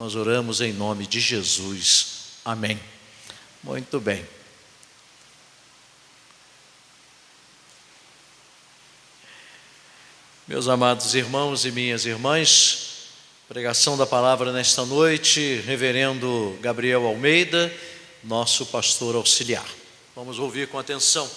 Nós oramos em nome de Jesus. Amém. Muito bem. Meus amados irmãos e minhas irmãs, pregação da palavra nesta noite, reverendo Gabriel Almeida, nosso pastor auxiliar. Vamos ouvir com atenção.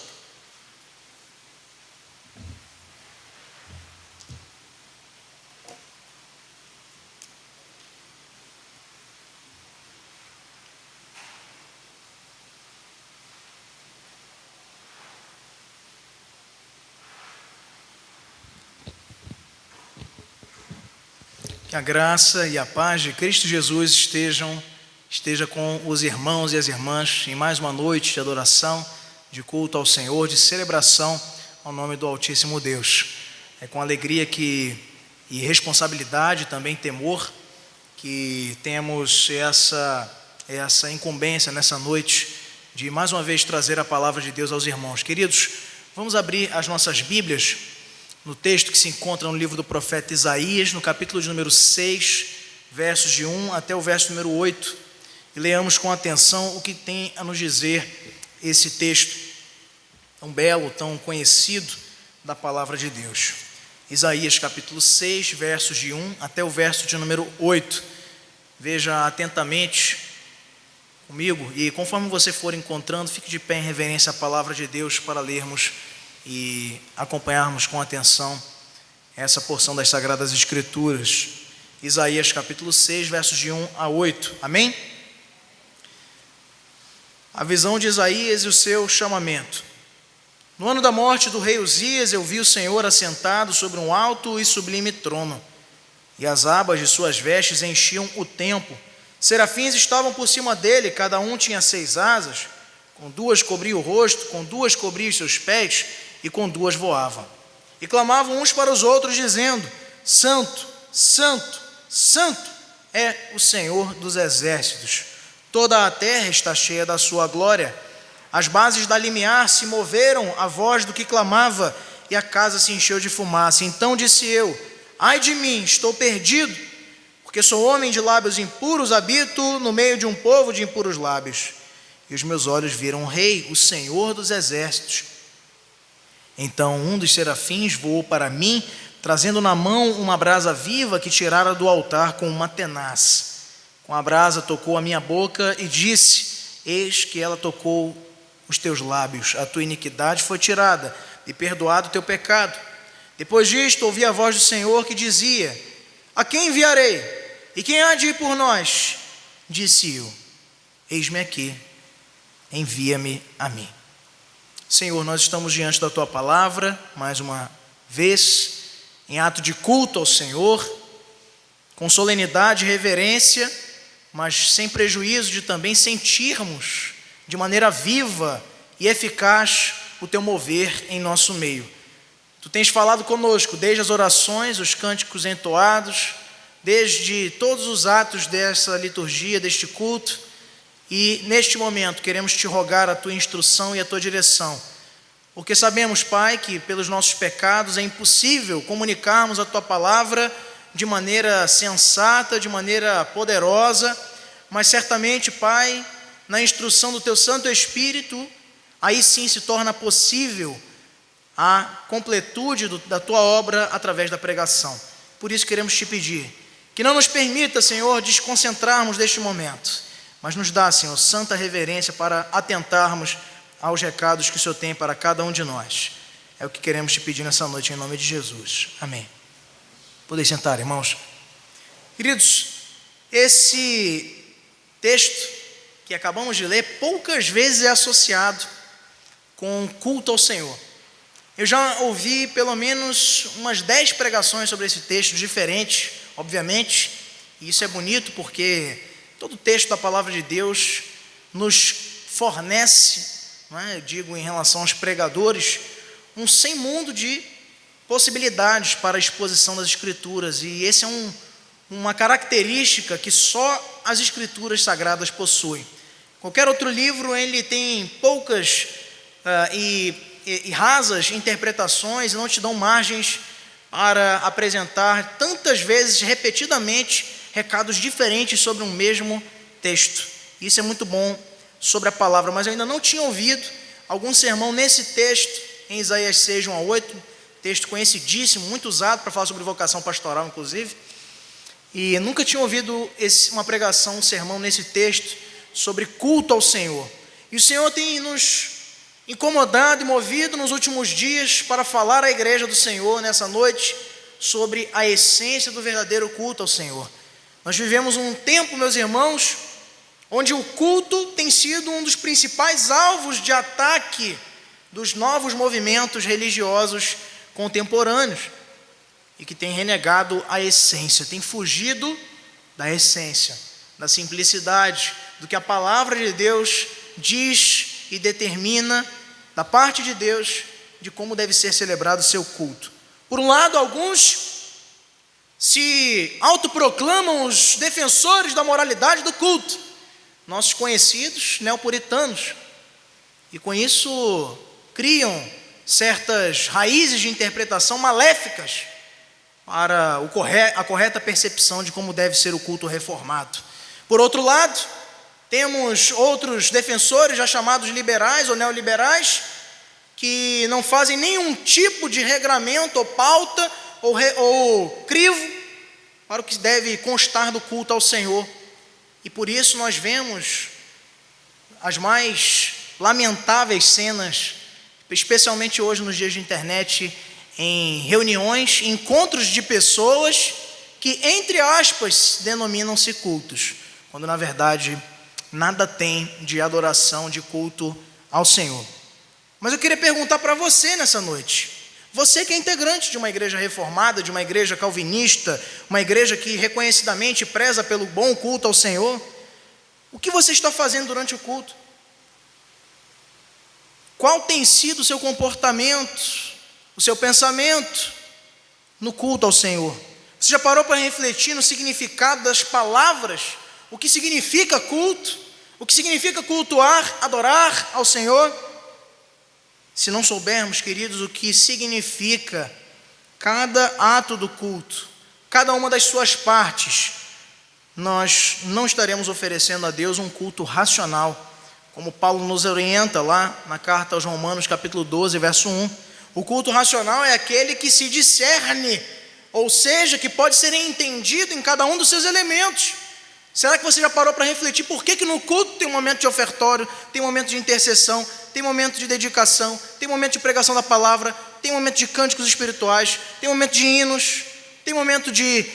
Que a graça e a paz de Cristo Jesus esteja com os irmãos e as irmãs em mais uma noite de adoração, de culto ao Senhor, de celebração ao nome do Altíssimo Deus. É com alegria e responsabilidade, também temor, que temos essa incumbência nessa noite de mais uma vez trazer a palavra de Deus aos irmãos. Queridos, vamos abrir as nossas Bíblias no texto que se encontra no livro do profeta Isaías, no capítulo de número 6, versos de 1 até o verso número 8, e leamos com atenção o que tem a nos dizer esse texto tão belo, tão conhecido da palavra de Deus. Isaías capítulo 6, versos de 1 até o verso de número 8. Veja atentamente comigo, e conforme você for encontrando, fique de pé em reverência à palavra de Deus para lermos e acompanharmos com atenção essa porção das Sagradas Escrituras. Isaías capítulo 6, versos de 1 a 8. Amém? A visão de Isaías e o seu chamamento. No ano da morte do rei Uzias, eu vi o Senhor assentado sobre um alto e sublime trono, e as abas de suas vestes enchiam o templo. Serafins estavam por cima dele, cada um tinha 6 asas, com 2 cobria o rosto, com 2 cobria os seus pés, e com 2 voavam. E clamavam uns para os outros, dizendo: Santo, Santo, Santo é o Senhor dos exércitos. Toda a terra está cheia da sua glória. As bases da limiar se moveram à voz do que clamava, e a casa se encheu de fumaça. Então disse eu: ai de mim, estou perdido, porque sou homem de lábios impuros, habito no meio de um povo de impuros lábios. E os meus olhos viram o Rei, o Senhor dos exércitos. Então um dos serafins voou para mim, trazendo na mão uma brasa viva que tirara do altar com uma tenaz. Com a brasa tocou a minha boca e disse: eis que ela tocou os teus lábios, a tua iniquidade foi tirada e perdoado o teu pecado. Depois disto ouvi a voz do Senhor que dizia: a quem enviarei? E quem há de ir por nós? Disse eu: eis-me aqui, envia-me a mim. Senhor, nós estamos diante da Tua palavra, mais uma vez, em ato de culto ao Senhor, com solenidade e reverência, mas sem prejuízo de também sentirmos de maneira viva e eficaz o Teu mover em nosso meio. Tu tens falado conosco desde as orações, os cânticos entoados, desde todos os atos dessa liturgia, deste culto. E neste momento queremos te rogar a tua instrução e a tua direção, porque sabemos, Pai, que pelos nossos pecados é impossível comunicarmos a tua palavra de maneira sensata, de maneira poderosa, mas certamente, Pai, na instrução do teu Santo Espírito, aí sim se torna possível a completude da tua obra através da pregação. Por isso queremos te pedir que não nos permita, Senhor, desconcentrarmos deste momento, mas nos dá, Senhor, santa reverência para atentarmos aos recados que o Senhor tem para cada um de nós. É o que queremos te pedir nessa noite, em nome de Jesus. Amém. Podem sentar, irmãos. Queridos, esse texto que acabamos de ler, poucas vezes é associado com culto ao Senhor. Eu já ouvi pelo menos umas 10 pregações sobre esse texto, diferentes, obviamente, e isso é bonito porque todo o texto da palavra de Deus nos fornece, eu digo em relação aos pregadores, um sem mundo de possibilidades para a exposição das Escrituras, e esse é uma característica que só as Escrituras Sagradas possuem. Qualquer outro livro ele tem poucas e rasas interpretações, e não te dão margens para apresentar tantas vezes, repetidamente, recados diferentes sobre um mesmo texto. Isso é muito bom sobre a palavra, mas eu ainda não tinha ouvido algum sermão nesse texto, em Isaías 6, 1 a 8, texto conhecidíssimo, muito usado para falar sobre vocação pastoral, inclusive, e nunca tinha ouvido uma pregação, um sermão nesse texto sobre culto ao Senhor. E o Senhor tem nos incomodado e movido nos últimos dias para falar à igreja do Senhor nessa noite sobre a essência do verdadeiro culto ao Senhor. Nós vivemos um tempo, meus irmãos, onde o culto tem sido um dos principais alvos de ataque dos novos movimentos religiosos contemporâneos e que tem renegado a essência, tem fugido da essência, da simplicidade, do que a palavra de Deus diz e determina da parte de Deus de como deve ser celebrado o seu culto. Por um lado, alguns se autoproclamam os defensores da moralidade do culto, nossos conhecidos neopuritanos, e com isso criam certas raízes de interpretação maléficas para a correta percepção de como deve ser o culto reformado. Por outro lado, temos outros defensores já chamados liberais ou neoliberais, que não fazem nenhum tipo de regramento ou pauta ou crivo para o que deve constar do culto ao Senhor. E por isso nós vemos as mais lamentáveis cenas, especialmente hoje nos dias de internet, em reuniões, encontros de pessoas que, entre aspas, denominam-se cultos, quando na verdade nada tem de adoração, de culto ao Senhor. Mas eu queria perguntar para você nessa noite, você que é integrante de uma igreja reformada, de uma igreja calvinista, uma igreja que reconhecidamente preza pelo bom culto ao Senhor, o que você está fazendo durante o culto? Qual tem sido o seu comportamento, o seu pensamento no culto ao Senhor? Você já parou para refletir no significado das palavras? O que significa culto? O que significa cultuar, adorar ao Senhor? Se não soubermos, queridos, o que significa cada ato do culto, cada uma das suas partes, nós não estaremos oferecendo a Deus um culto racional, como Paulo nos orienta lá na carta aos Romanos, capítulo 12, verso 1. O culto racional é aquele que se discerne, ou seja, que pode ser entendido em cada um dos seus elementos. Será que você já parou para refletir por que no culto tem um momento de ofertório, tem um momento de intercessão, tem um momento de dedicação, tem um momento de pregação da palavra, tem um momento de cânticos espirituais, tem um momento de hinos, tem um momento de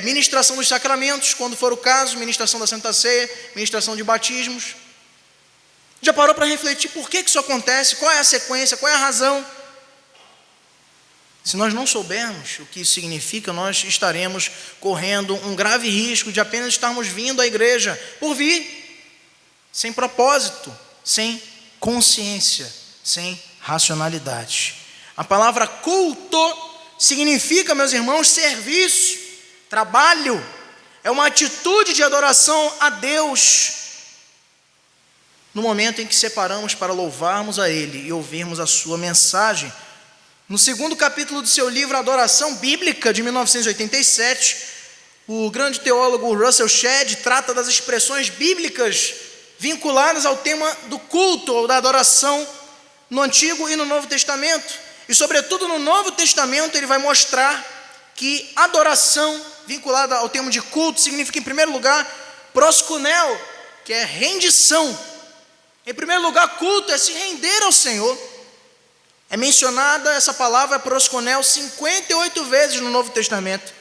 ministração dos sacramentos, quando for o caso, ministração da Santa Ceia, ministração de batismos? Já parou para refletir por que isso acontece? Qual é a sequência? Qual é a razão? Se nós não soubermos o que isso significa, nós estaremos correndo um grave risco de apenas estarmos vindo à igreja por vir, sem propósito, sem consciência, sem racionalidade. A palavra culto significa, meus irmãos, serviço, trabalho, é uma atitude de adoração a Deus, no momento em que separamos para louvarmos a Ele e ouvirmos a sua mensagem. No segundo capítulo do seu livro Adoração Bíblica, de 1987, o grande teólogo Russell Shedd trata das expressões bíblicas vinculadas ao tema do culto ou da adoração no Antigo e no Novo Testamento. E sobretudo no Novo Testamento ele vai mostrar que adoração vinculada ao tema de culto significa, em primeiro lugar, proskuneo, que é rendição. Em primeiro lugar, culto é se render ao Senhor. É mencionada essa palavra proskuneo 58 vezes no Novo Testamento.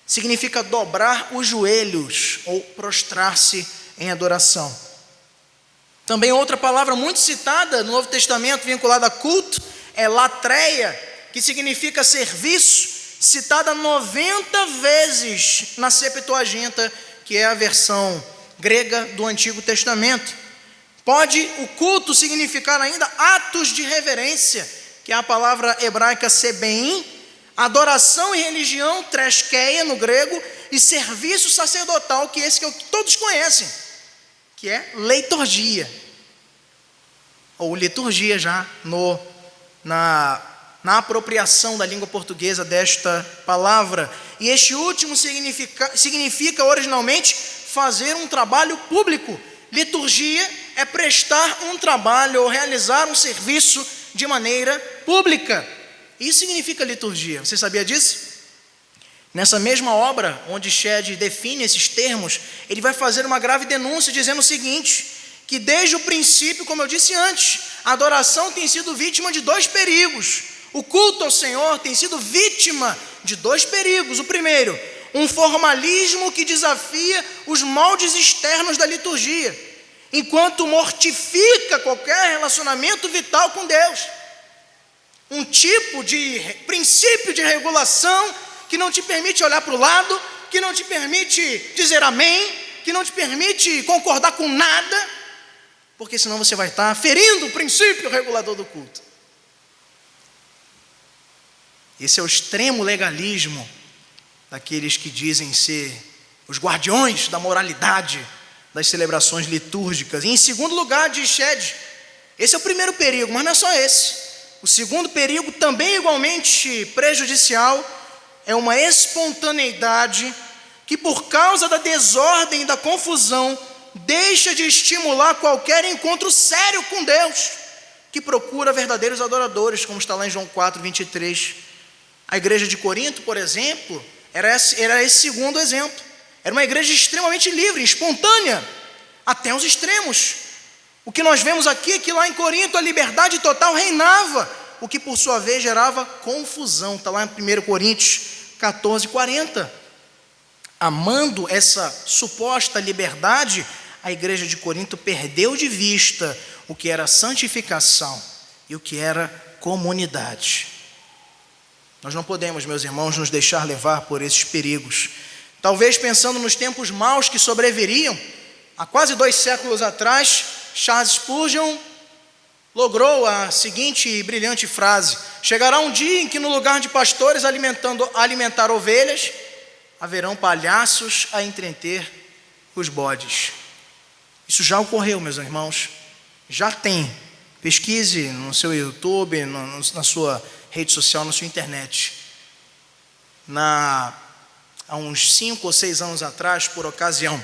Significa dobrar os joelhos ou prostrar-se em adoração. Também outra palavra muito citada no Novo Testamento vinculada a culto é latreia, que significa serviço, citada 90 vezes na Septuaginta, que é a versão grega do Antigo Testamento. Pode o culto significar ainda atos de reverência, que é a palavra hebraica sebeim, adoração e religião, treskeia no grego, e serviço sacerdotal, que esse que todos conhecem, que é leiturgia, ou liturgia já na na apropriação da língua portuguesa desta palavra. E este último significa originalmente fazer um trabalho público. Liturgia é prestar um trabalho ou realizar um serviço de maneira pública. Isso significa liturgia. Você sabia disso? Nessa mesma obra, onde Shedd define esses termos, ele vai fazer uma grave denúncia dizendo o seguinte, que desde o princípio, como eu disse antes, a adoração tem sido vítima de dois perigos. O culto ao Senhor tem sido vítima de dois perigos. O primeiro, um formalismo que desafia os moldes externos da liturgia, enquanto mortifica qualquer relacionamento vital com Deus. Um tipo de princípio de regulação que não te permite olhar para o lado, que não te permite dizer amém, que não te permite concordar com nada, porque senão você vai estar ferindo o princípio regulador do culto. Esse é o extremo legalismo daqueles que dizem ser os guardiões da moralidade das celebrações litúrgicas. E em segundo lugar, diz Shedd, esse é o primeiro perigo, mas não é só esse. O segundo perigo, também igualmente prejudicial, é uma espontaneidade que, por causa da desordem e da confusão, deixa de estimular qualquer encontro sério com Deus, que procura verdadeiros adoradores, como está lá em João 4, 23. A igreja de Corinto, por exemplo, era esse segundo exemplo. Era uma igreja extremamente livre, espontânea, até os extremos. O que nós vemos aqui é que lá em Corinto a liberdade total reinava, o que por sua vez gerava confusão. Está lá em 1 Coríntios 14, 40. Amando essa suposta liberdade, a igreja de Corinto perdeu de vista o que era santificação e o que era comunidade. Nós não podemos, meus irmãos, nos deixar levar por esses perigos. Talvez pensando nos tempos maus que sobreviriam, há quase 2 séculos atrás, Charles Spurgeon logrou a seguinte brilhante frase: chegará um dia em que no lugar de pastores alimentar ovelhas, haverão palhaços a entreter os bodes. Isso já ocorreu, meus irmãos, já tem. Pesquise no seu YouTube, na sua rede social, na sua internet. Há uns 5 ou 6 anos atrás, por ocasião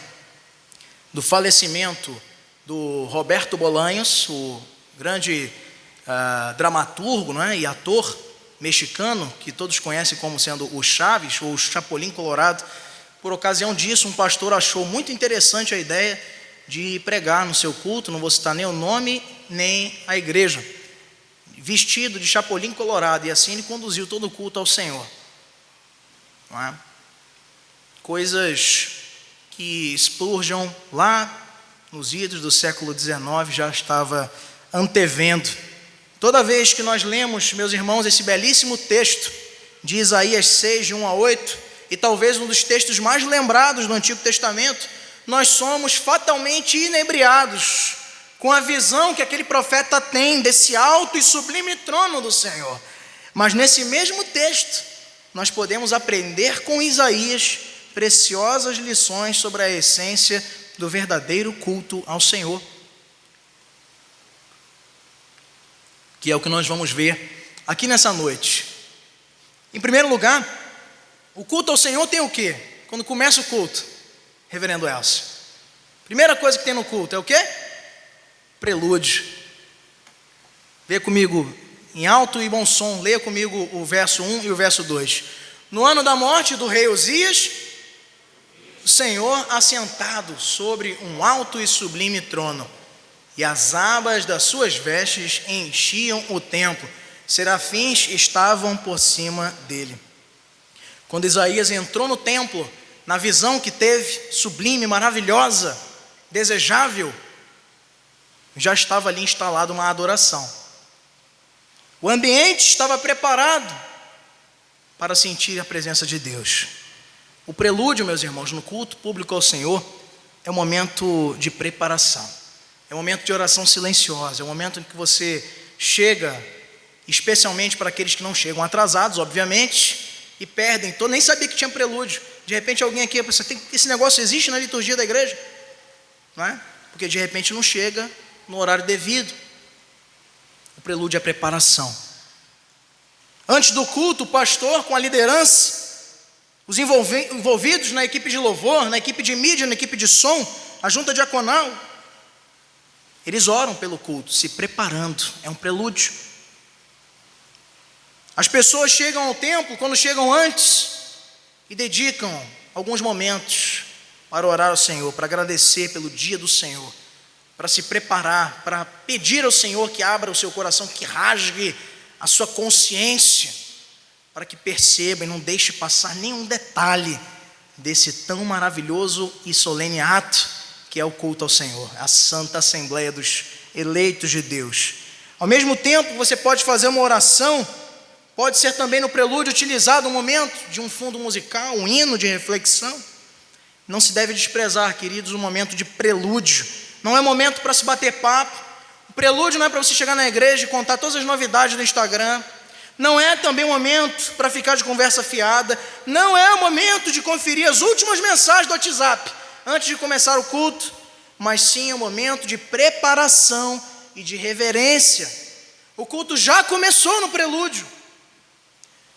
do falecimento do Roberto Bolanhos, o grande dramaturgo, não é, e ator mexicano, que todos conhecem como sendo o Chaves, ou o Chapolin Colorado. Por ocasião disso, um pastor achou muito interessante a ideia de pregar no seu culto, não vou citar nem o nome, nem a igreja, vestido de Chapolin Colorado, e assim ele conduziu todo o culto ao Senhor. Não é? Coisas que Spurgeon, lá nos idos do século XIX, já estava antevendo. Toda vez que nós lemos, meus irmãos, esse belíssimo texto de Isaías 6, de 1 a 8, e talvez um dos textos mais lembrados do Antigo Testamento, nós somos fatalmente inebriados com a visão que aquele profeta tem desse alto e sublime trono do Senhor. Mas nesse mesmo texto, nós podemos aprender com Isaías preciosas lições sobre a essência do verdadeiro culto ao Senhor, que é o que nós vamos ver aqui nessa noite. Em primeiro lugar, o culto ao Senhor tem o quê? Quando começa o culto, reverendo Elcio, primeira coisa que tem no culto é o quê? Prelúdio. Leia comigo em alto e bom som, leia comigo o verso 1 e o verso 2. No ano da morte do rei Uzias, o Senhor assentado sobre um alto e sublime trono, e as abas das suas vestes enchiam o templo, serafins estavam por cima dele. Quando Isaías entrou no templo, na visão que teve, sublime, maravilhosa, desejável, já estava ali instalada uma adoração. O ambiente estava preparado para sentir a presença de Deus. O prelúdio, meus irmãos, no culto público ao Senhor, é um momento de preparação, é um momento de oração silenciosa, é um momento em que você chega, especialmente para aqueles que não chegam atrasados, obviamente, e perdem, nem sabia que tinha prelúdio. De repente alguém aqui pensa, esse negócio existe na liturgia da igreja? Não é? Porque de repente não chega no horário devido. O prelúdio é a preparação. Antes do culto, o pastor com a liderança, os envolvidos na equipe de louvor, na equipe de mídia, na equipe de som, a junta diaconal, eles oram pelo culto, se preparando, é um prelúdio. As pessoas chegam ao templo, quando chegam antes, e dedicam alguns momentos para orar ao Senhor, para agradecer pelo dia do Senhor, para se preparar, para pedir ao Senhor que abra o seu coração, que rasgue a sua consciência, para que perceba e não deixe passar nenhum detalhe desse tão maravilhoso e solene ato que é o culto ao Senhor, a Santa Assembleia dos eleitos de Deus. Ao mesmo tempo, você pode fazer uma oração, pode ser também no prelúdio utilizado um momento de um fundo musical, um hino de reflexão. Não se deve desprezar, queridos, o momento de prelúdio. Não é momento para se bater papo. O prelúdio não é para você chegar na igreja e contar todas as novidades do Instagram. Não é também um momento para ficar de conversa fiada. Não é o momento de conferir as últimas mensagens do WhatsApp antes de começar o culto. Mas sim é um momento de preparação e de reverência. O culto já começou no prelúdio.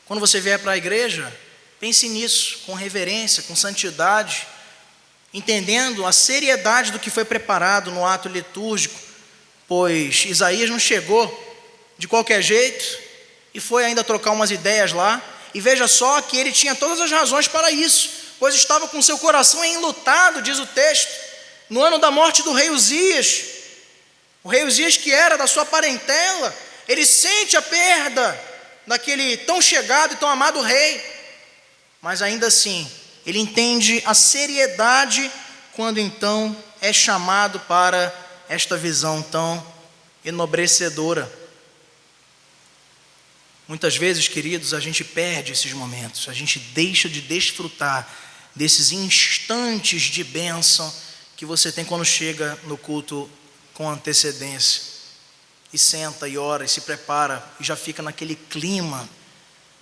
Quando você vier para a igreja, pense nisso, com reverência, com santidade, entendendo a seriedade do que foi preparado no ato litúrgico, pois Isaías não chegou de qualquer jeito e foi ainda trocar umas ideias lá, e veja só que ele tinha todas as razões para isso, pois estava com seu coração enlutado, diz o texto, no ano da morte do rei Uzias. O rei Uzias, que era da sua parentela, ele sente a perda daquele tão chegado e tão amado rei, mas ainda assim, ele entende a seriedade quando então é chamado para esta visão tão enobrecedora. Muitas vezes, queridos, a gente perde esses momentos, a gente deixa de desfrutar desses instantes de bênção que você tem quando chega no culto com antecedência. E senta e ora e se prepara e já fica naquele clima,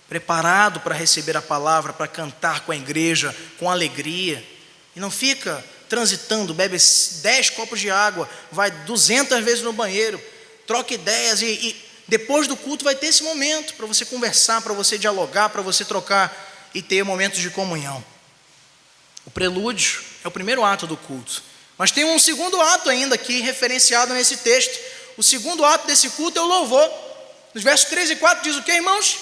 preparado para receber a palavra, para cantar com a igreja, com alegria. E não fica transitando, bebe 10 copos de água, vai 200 vezes no banheiro, troca ideias e depois do culto vai ter esse momento para você conversar, para você dialogar, para você trocar e ter momentos de comunhão. O prelúdio é o primeiro ato do culto, mas tem um segundo ato ainda aqui referenciado nesse texto. O segundo ato desse culto é o louvor. Nos versos 3 e 4 diz o que, irmãos?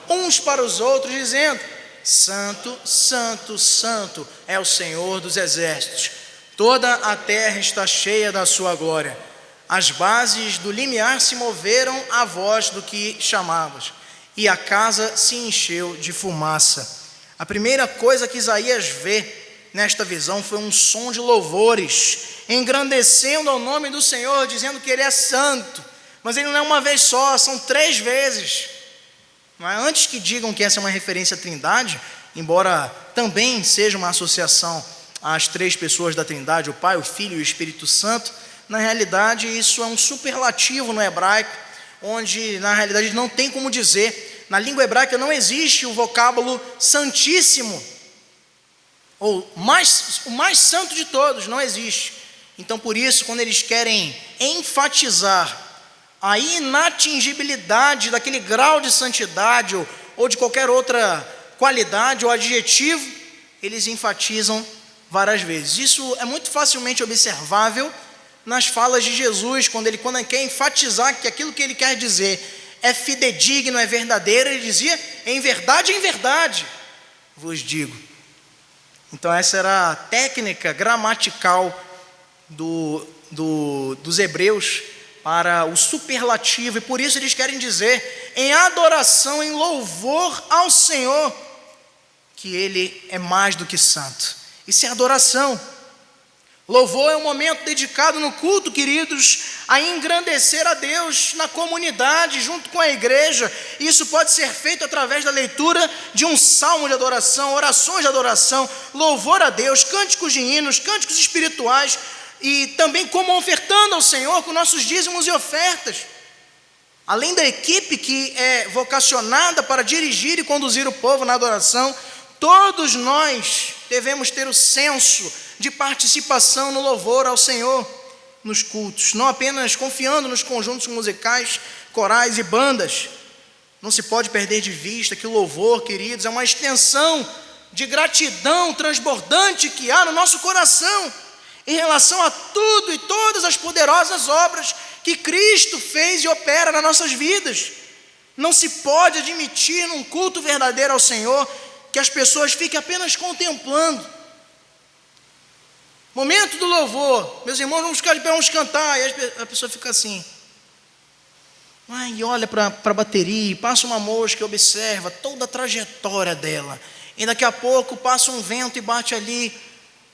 Uns para os outros, dizendo: Santo, Santo, Santo é o Senhor dos exércitos. Toda a terra está cheia da sua glória. As bases do limiar se moveram à voz do que chamavas, e a casa se encheu de fumaça. A primeira coisa que Isaías vê nesta visão foi um som de louvores, engrandecendo ao nome do Senhor, dizendo que Ele é santo. Mas Ele não é uma vez só, são 3 vezes. Mas antes que digam que essa é uma referência à Trindade, embora também seja uma associação às 3 pessoas da Trindade, o Pai, o Filho e o Espírito Santo, na realidade isso é um superlativo no hebraico, onde na realidade não tem como dizer. Na língua hebraica não existe o vocábulo santíssimo, ou o mais santo de todos, não existe. Então por isso, quando eles querem enfatizar a inatingibilidade daquele grau de santidade ou de qualquer outra qualidade ou adjetivo, eles enfatizam várias vezes. Isso é muito facilmente observável nas falas de Jesus, quando ele quer enfatizar que aquilo que ele quer dizer é fidedigno, é verdadeiro, ele dizia: em verdade vos digo. Então essa era a técnica gramatical dos hebreus para o superlativo, e por isso eles querem dizer em adoração, em louvor ao Senhor, que Ele é mais do que santo. Isso é adoração. Louvor é um momento dedicado no culto, queridos, a engrandecer a Deus na comunidade, junto com a igreja. Isso pode ser feito através da leitura de um salmo de adoração, orações de adoração, louvor a Deus, cânticos de hinos, cânticos espirituais, e também como ofertando ao Senhor com nossos dízimos e ofertas. Além da equipe que é vocacionada para dirigir e conduzir o povo na adoração, todos nós devemos ter o senso de participação no louvor ao Senhor nos cultos, não apenas confiando nos conjuntos musicais, corais e bandas. Não se pode perder de vista que o louvor, queridos, é uma extensão de gratidão transbordante que há no nosso coração em relação a tudo e todas as poderosas obras que Cristo fez e opera nas nossas vidas. Não se pode admitir num culto verdadeiro ao Senhor que as pessoas fiquem apenas contemplando. Momento do louvor, meus irmãos, vamos ficar de pé, vamos cantar, e a pessoa fica assim, e olha para a bateria, passa uma mosca e observa toda a trajetória dela, e daqui a pouco passa um vento e bate ali,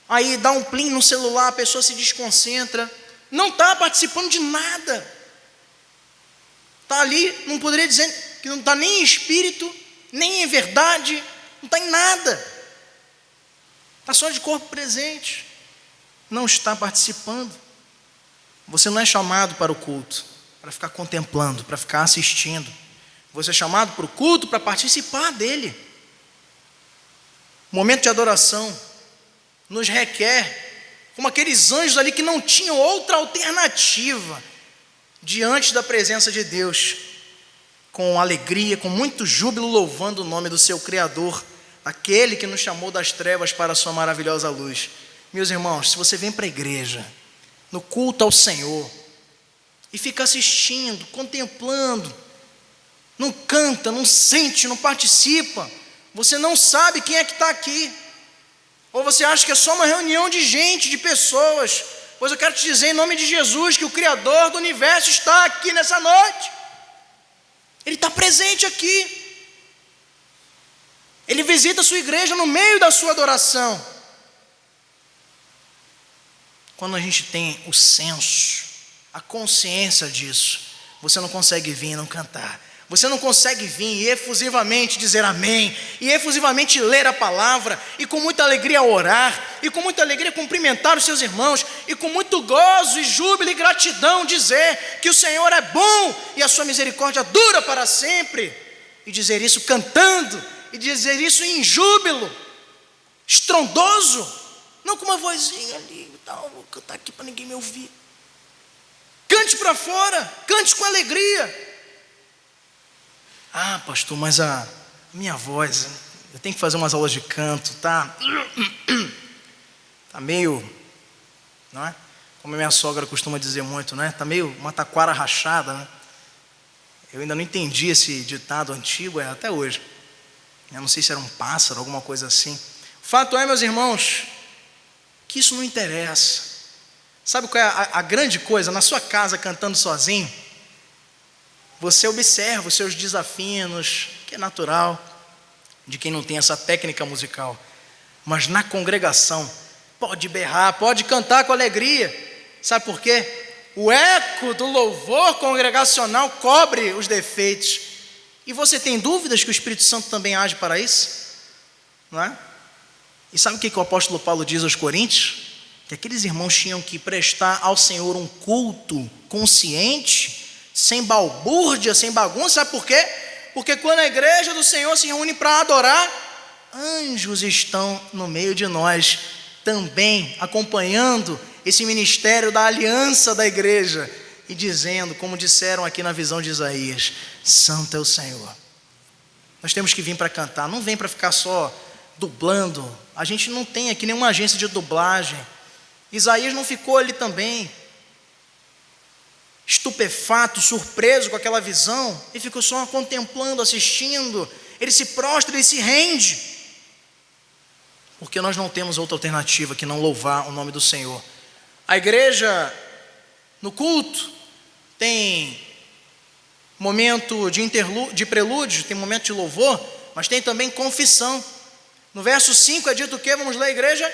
aí dá um plim no celular, a pessoa se desconcentra, não está participando de nada, está ali, não poderia dizer que não está nem em espírito, nem em verdade, não está em nada, está só de corpo presente, não está participando. Você não é chamado para o culto para ficar contemplando, para ficar assistindo. Você é chamado para o culto para participar dele. O momento de adoração nos requer, como aqueles anjos ali que não tinham outra alternativa diante da presença de Deus, com alegria, com muito júbilo, louvando o nome do seu Criador, aquele que nos chamou das trevas para a sua maravilhosa luz. Meus irmãos, se você vem para a igreja, no culto ao Senhor, e fica assistindo, contemplando, não canta, não sente, não participa, você não sabe quem é que está aqui, ou você acha que é só uma reunião de gente, de pessoas, pois eu quero te dizer em nome de Jesus, que o Criador do universo está aqui nessa noite, Ele está presente aqui, Ele visita a sua igreja no meio da sua adoração. Quando a gente tem o senso, a consciência disso, você não consegue vir e não cantar. Você não consegue vir e efusivamente dizer amém, e efusivamente ler a palavra, e com muita alegria orar, e com muita alegria cumprimentar os seus irmãos, e com muito gozo e júbilo e gratidão dizer que o Senhor é bom e a sua misericórdia dura para sempre, e dizer isso cantando, e dizer isso em júbilo, estrondoso, não com uma vozinha ali, não, vou cantar aqui para ninguém me ouvir. Cante para fora, cante com alegria. Ah, pastor, mas a minha voz, eu tenho que fazer umas aulas de canto, tá meio, não é? Como a minha sogra costuma dizer muito, né? Tá meio uma taquara rachada, né? Eu ainda não entendi esse ditado antigo, até hoje. Eu não sei se era um pássaro, alguma coisa assim. O fato é, meus irmãos, que isso não interessa. Sabe qual é a grande coisa? Na sua casa, cantando sozinho, você observa os seus desafinos, que é natural, de quem não tem essa técnica musical. Mas na congregação, pode berrar, pode cantar com alegria. Sabe por quê? O eco do louvor congregacional cobre os defeitos. E você tem dúvidas que o Espírito Santo também age para isso? Não é? E sabe o que o apóstolo Paulo diz aos Coríntios? Que aqueles irmãos tinham que prestar ao Senhor um culto consciente, sem balbúrdia, sem bagunça. Sabe por quê? Porque quando a igreja do Senhor se reúne para adorar, anjos estão no meio de nós, também acompanhando esse ministério da aliança da igreja, e dizendo, como disseram aqui na visão de Isaías, santo é o Senhor. Nós temos que vir para cantar, não vem para ficar só dublando. A gente não tem aqui nenhuma agência de dublagem. Isaías não ficou ali também estupefato, surpreso com aquela visão, ele ficou só contemplando, assistindo. Ele se prostra, ele se rende, porque nós não temos outra alternativa que não louvar o nome do Senhor. A igreja, no culto, tem momento de prelúdio, tem momento de louvor, mas tem também confissão. No verso 5 é dito o quê? Vamos ler, igreja?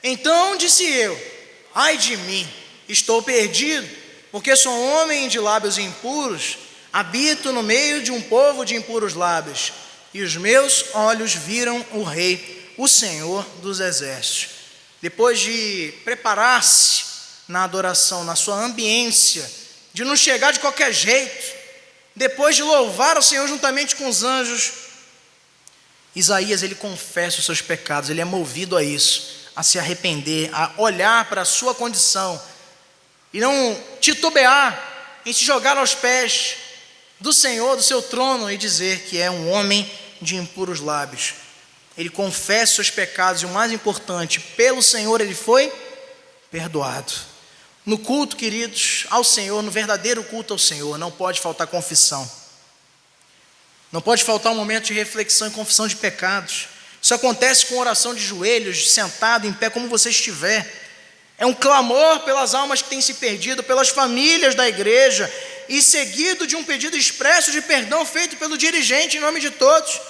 Então disse eu, ai de mim, estou perdido, porque sou homem de lábios impuros, habito no meio de um povo de impuros lábios, e os meus olhos viram o Rei, o Senhor dos exércitos. Depois de preparar-se na adoração, na sua ambiência, de não chegar de qualquer jeito, depois de louvar o Senhor juntamente com os anjos, Isaías, ele confessa os seus pecados, ele é movido a isso, a se arrepender, a olhar para a sua condição, e não titubear em se jogar aos pés do Senhor, do seu trono, e dizer que é um homem de impuros lábios. Ele confessa seus pecados e, o mais importante, pelo Senhor ele foi perdoado. No culto, queridos, ao Senhor, no verdadeiro culto ao Senhor, não pode faltar confissão. Não pode faltar um momento de reflexão e confissão de pecados. Isso acontece com oração de joelhos, sentado, em pé, como você estiver. É um clamor pelas almas que têm se perdido, pelas famílias da igreja, e seguido de um pedido expresso de perdão feito pelo dirigente em nome de todos.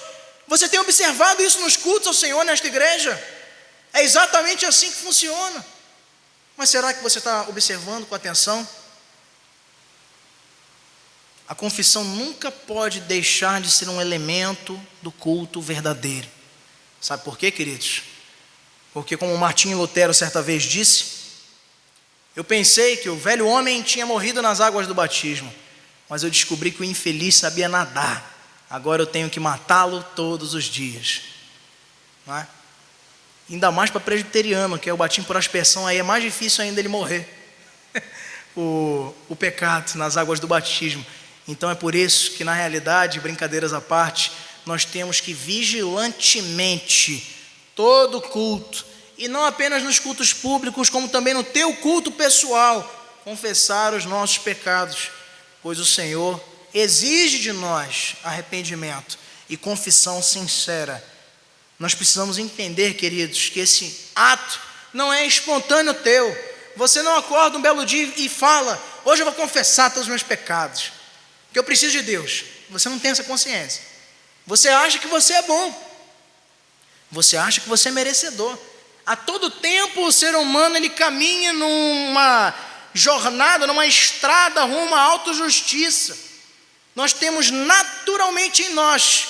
Você tem observado isso nos cultos ao Senhor nesta igreja? É exatamente assim que funciona. Mas será que você está observando com atenção? A confissão nunca pode deixar de ser um elemento do culto verdadeiro. Sabe por quê, queridos? Porque, como Martinho Lutero certa vez disse, eu pensei que o velho homem tinha morrido nas águas do batismo, mas eu descobri que o infeliz sabia nadar. Agora eu tenho que matá-lo todos os dias. Não é? Ainda mais para presbiteriano, que é o batismo por aspersão, aí é mais difícil ainda ele morrer. o pecado nas águas do batismo. Então é por isso que, na realidade, brincadeiras à parte, nós temos que vigilantemente, todo culto, e não apenas nos cultos públicos, como também no teu culto pessoal, confessar os nossos pecados, pois o Senhor exige de nós arrependimento e confissão sincera. Nós precisamos entender, queridos, que esse ato não é espontâneo teu. Você não acorda um belo dia e fala: hoje eu vou confessar todos os meus pecados, que eu preciso de Deus. Você não tem essa consciência. Você acha que você é bom. Você acha que você é merecedor. A todo tempo o ser humano ele caminha numa jornada, numa estrada rumo à autojustiça. Nós temos naturalmente em nós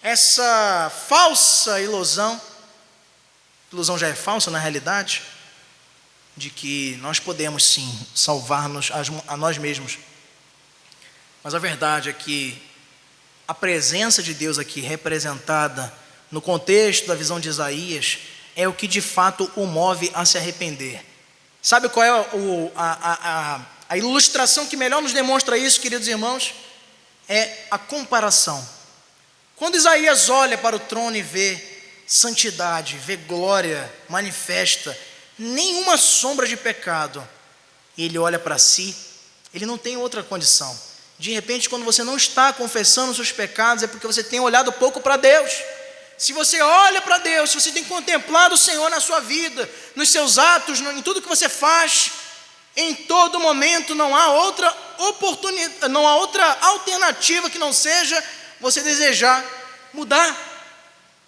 essa falsa ilusão já é falsa na realidade, de que nós podemos sim salvar-nos a nós mesmos. Mas a verdade é que a presença de Deus aqui representada no contexto da visão de Isaías é o que de fato o move a se arrepender. Sabe qual é a ilustração que melhor nos demonstra isso, queridos irmãos? É a comparação. Quando Isaías olha para o trono e vê santidade, vê glória manifesta, nenhuma sombra de pecado, e ele olha para si, ele não tem outra condição. De repente, quando você não está confessando os seus pecados, é porque você tem olhado pouco para Deus. Se você olha para Deus, se você tem contemplado o Senhor na sua vida, nos seus atos, em tudo que você faz, em todo momento não há outra oportunidade, não há outra alternativa que não seja você desejar mudar,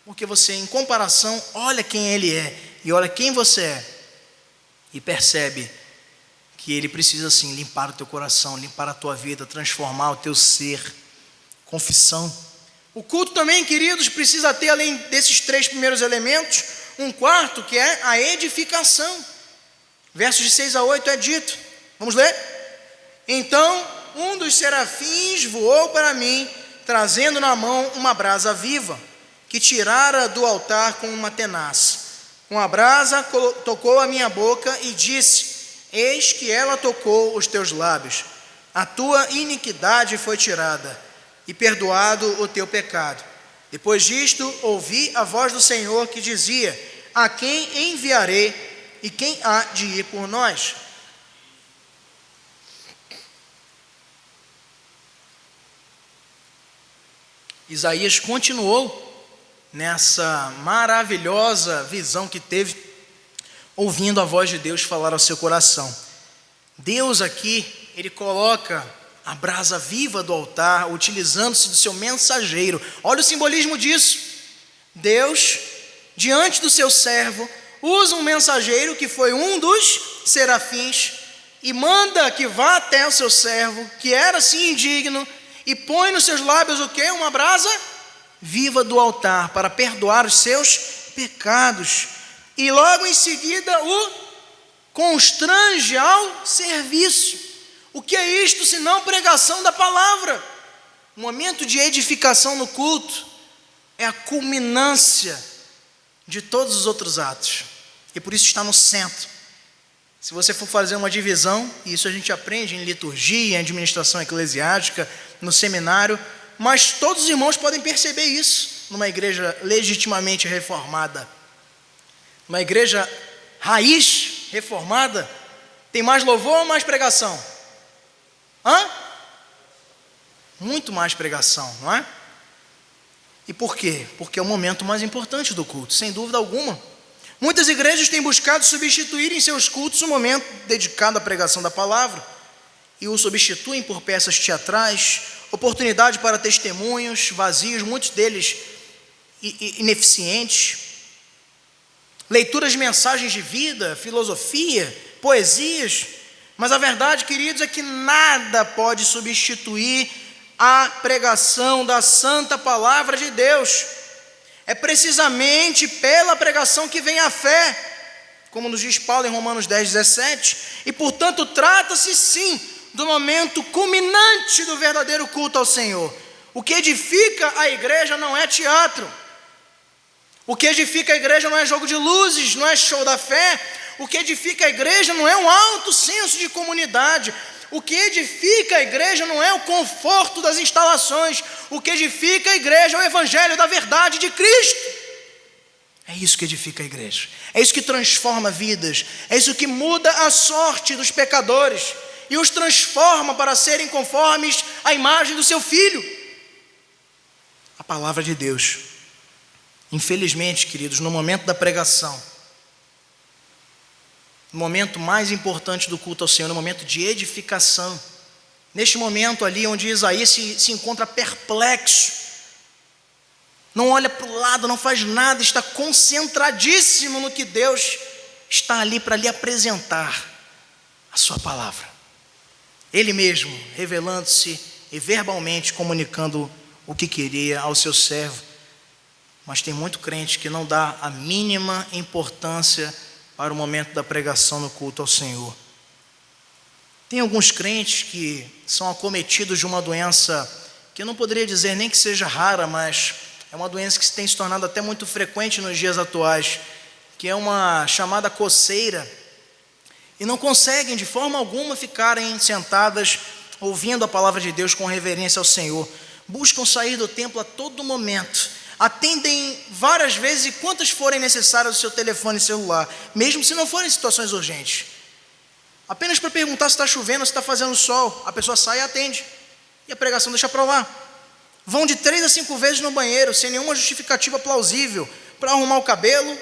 porque você, em comparação, olha quem Ele é e olha quem você é e percebe que Ele precisa sim limpar o teu coração, limpar a tua vida, transformar o teu ser. Confissão. O culto também, queridos, precisa ter, além desses três primeiros elementos, um quarto, que é a edificação. Versos de 6 a 8 é dito. Vamos ler? Então um dos serafins voou para mim, trazendo na mão uma brasa viva, que tirara do altar com uma tenaz. Uma brasa tocou a minha boca e disse: eis que ela tocou os teus lábios. A tua iniquidade foi tirada, e perdoado o teu pecado. Depois disto, ouvi a voz do Senhor que dizia: a quem enviarei, e quem há de ir por nós? Isaías continuou nessa maravilhosa visão que teve, ouvindo a voz de Deus falar ao seu coração. Deus aqui, Ele coloca a brasa viva do altar, utilizando-se do seu mensageiro. Olha o simbolismo disso. Deus, diante do seu servo, usa um mensageiro que foi um dos serafins e manda que vá até o seu servo, que era assim indigno, e põe nos seus lábios o quê? Uma brasa viva do altar, para perdoar os seus pecados. E logo em seguida o constrange ao serviço. O que é isto senão pregação da palavra? O momento de edificação no culto é a culminância de todos os outros atos, e por isso está no centro. Se você for fazer uma divisão, e isso a gente aprende em liturgia, em administração eclesiástica, no seminário, mas todos os irmãos podem perceber isso numa igreja legitimamente reformada. Uma igreja raiz reformada tem mais louvor ou mais pregação? Muito mais pregação, não é? E por quê? Porque é o momento mais importante do culto, sem dúvida alguma. Muitas igrejas têm buscado substituir em seus cultos o momento dedicado à pregação da palavra e o substituem por peças teatrais, oportunidade para testemunhos vazios, muitos deles ineficientes, leituras de mensagens de vida, filosofia, poesias. Mas a verdade, queridos, é que nada pode substituir a pregação da santa palavra de Deus. É precisamente pela pregação que vem a fé, como nos diz Paulo em Romanos 10:17, e portanto trata-se sim do momento culminante do verdadeiro culto ao Senhor. O que edifica a igreja não é teatro, o que edifica a igreja não é jogo de luzes, não é show da fé. O que edifica a igreja não é um alto senso de comunidade. O que edifica a igreja não é o conforto das instalações. O que edifica a igreja é o evangelho da verdade de Cristo. É isso que edifica a igreja. É isso que transforma vidas. É isso que muda a sorte dos pecadores e os transforma para serem conformes à imagem do seu Filho. A palavra de Deus. Infelizmente, queridos, no momento da pregação, no momento mais importante do culto ao Senhor, no momento de edificação, neste momento ali onde Isaías se encontra perplexo, não olha para o lado, não faz nada, está concentradíssimo no que Deus está ali para lhe apresentar, a sua palavra. Ele mesmo revelando-se e verbalmente comunicando o que queria ao seu servo. Mas tem muito crente que não dá a mínima importância para o momento da pregação no culto ao Senhor. Tem alguns crentes que são acometidos de uma doença que eu não poderia dizer nem que seja rara, mas é uma doença que tem se tornado até muito frequente nos dias atuais, que é uma chamada coceira, e não conseguem de forma alguma ficarem sentadas ouvindo a palavra de Deus com reverência ao Senhor. Buscam sair do templo a todo momento, atendem várias vezes e quantas forem necessárias o seu telefone celular, mesmo se não forem situações urgentes, apenas para perguntar se está chovendo, se está fazendo sol. A pessoa sai e atende, e a pregação deixa para lá. Vão de 3 a 5 vezes no banheiro, sem nenhuma justificativa plausível, para arrumar o cabelo.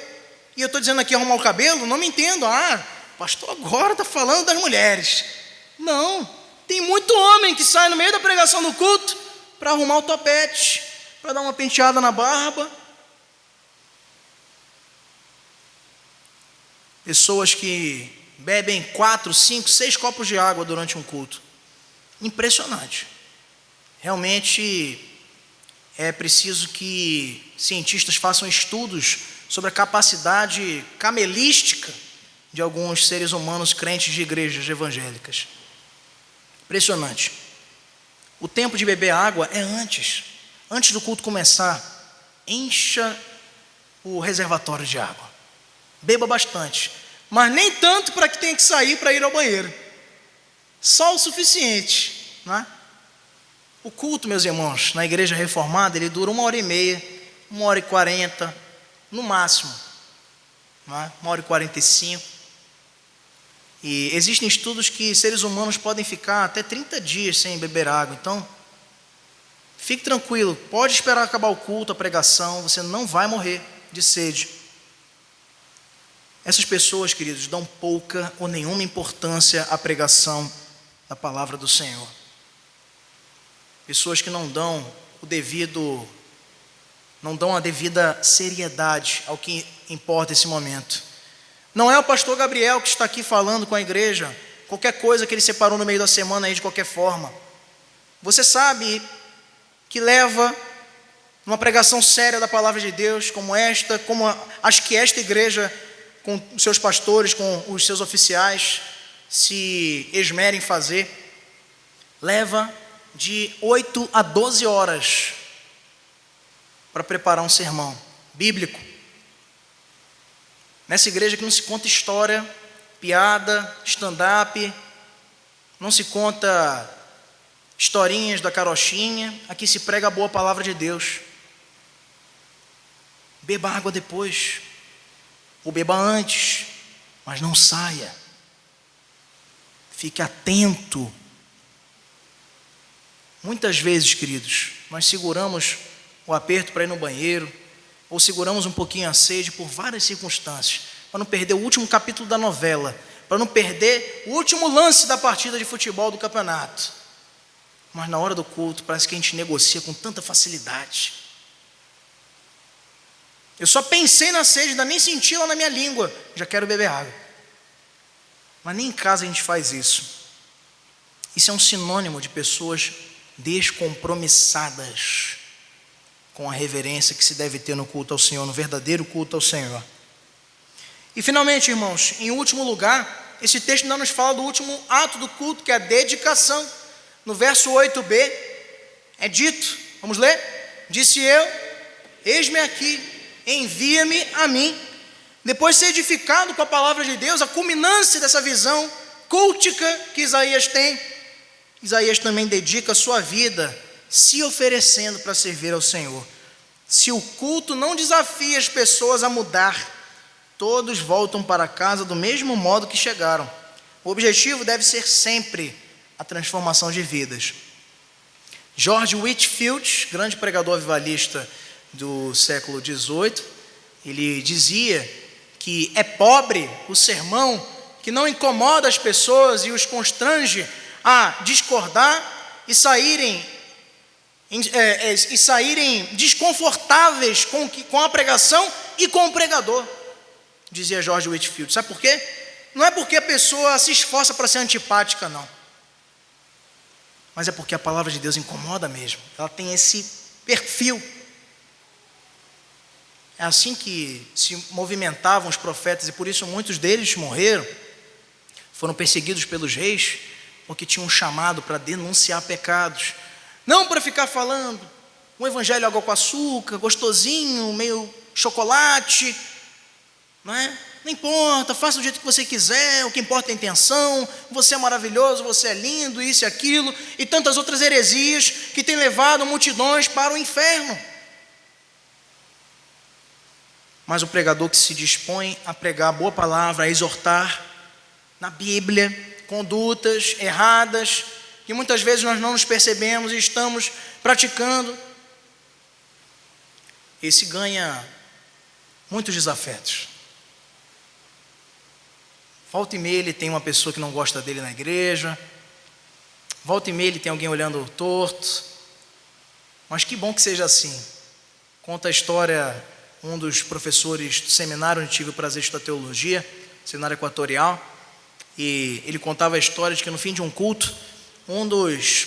E eu estou dizendo aqui arrumar o cabelo, não me entendo, pastor agora está falando das mulheres. Não, tem muito homem que sai no meio da pregação do culto para arrumar o topete, para dar uma penteada na barba. Pessoas que bebem 4, 5, 6 copos de água durante um culto. Impressionante. Realmente é preciso que cientistas façam estudos sobre a capacidade camelística de alguns seres humanos crentes de igrejas evangélicas. Impressionante. O tempo de beber água é antes do culto começar. Encha o reservatório de água, beba bastante, mas nem tanto para que tenha que sair para ir ao banheiro, só o suficiente, não é? O culto, meus irmãos, na igreja reformada, ele dura 1h30, 1h40, no máximo, não é? 1h45, e existem estudos que seres humanos podem ficar até 30 dias sem beber água. Então fique tranquilo, pode esperar acabar o culto, a pregação, você não vai morrer de sede. Essas pessoas, queridos, dão pouca ou nenhuma importância à pregação da palavra do Senhor. Pessoas que não dão a devida seriedade ao que importa esse momento. Não é o pastor Gabriel que está aqui falando com a igreja, qualquer coisa que ele separou no meio da semana aí de qualquer forma. Você sabe que leva numa pregação séria da palavra de Deus, como esta, como acho que esta igreja, com os seus pastores, com os seus oficiais, se esmerem em fazer, leva de 8 a 12 horas para preparar um sermão bíblico. Nessa igreja que não se conta história, piada, stand-up, não se conta historinhas da carochinha. Aqui se prega a boa palavra de Deus. Beba água depois, ou beba antes, mas não saia. Fique atento. Muitas vezes, queridos, nós seguramos o aperto para ir no banheiro, ou seguramos um pouquinho a sede por várias circunstâncias, para não perder o último capítulo da novela, para não perder o último lance da partida de futebol do campeonato. Mas na hora do culto parece que a gente negocia com tanta facilidade. Eu só pensei na sede, ainda nem senti ela na minha língua, já quero beber água. Mas nem em casa a gente faz isso. Isso é um sinônimo de pessoas descompromissadas com a reverência que se deve ter no culto ao Senhor, no verdadeiro culto ao Senhor. E finalmente, irmãos, em último lugar, esse texto ainda nos fala do último ato do culto, que é a dedicação. No verso 8b, é dito, vamos ler? Disse eu, eis-me aqui, envia-me a mim. Depois de ser edificado com a palavra de Deus, a culminância dessa visão cultica que Isaías tem, Isaías também dedica a sua vida se oferecendo para servir ao Senhor. Se o culto não desafia as pessoas a mudar, todos voltam para casa do mesmo modo que chegaram. O objetivo deve ser sempre a transformação de vidas. George Whitefield, grande pregador avivalista do século XVIII, ele dizia que é pobre o sermão que não incomoda as pessoas e os constrange a discordar e saírem desconfortáveis com a pregação e com o pregador, dizia George Whitefield. Sabe por quê? Não é porque a pessoa se esforça para ser antipática, não. Mas é porque a palavra de Deus incomoda mesmo. Ela tem esse perfil. É assim que se movimentavam os profetas, e por isso muitos deles morreram, foram perseguidos pelos reis, porque tinham um chamado para denunciar pecados, não para ficar falando um evangelho água com açúcar, gostosinho, meio chocolate, não é? Não importa, faça do jeito que você quiser, o que importa é a intenção, você é maravilhoso, você é lindo, isso e aquilo, e tantas outras heresias que têm levado multidões para o inferno. Mas o pregador que se dispõe a pregar a boa palavra, a exortar na Bíblia, condutas erradas, que muitas vezes nós não nos percebemos e estamos praticando, esse ganha muitos desafetos. Volta e meia ele tem uma pessoa que não gosta dele na igreja, volta e meia ele tem alguém olhando torto, mas que bom que seja assim. Conta a história, um dos professores do seminário onde tive o prazer de estudar teologia, seminário equatorial, e ele contava a história de que no fim de um culto, um dos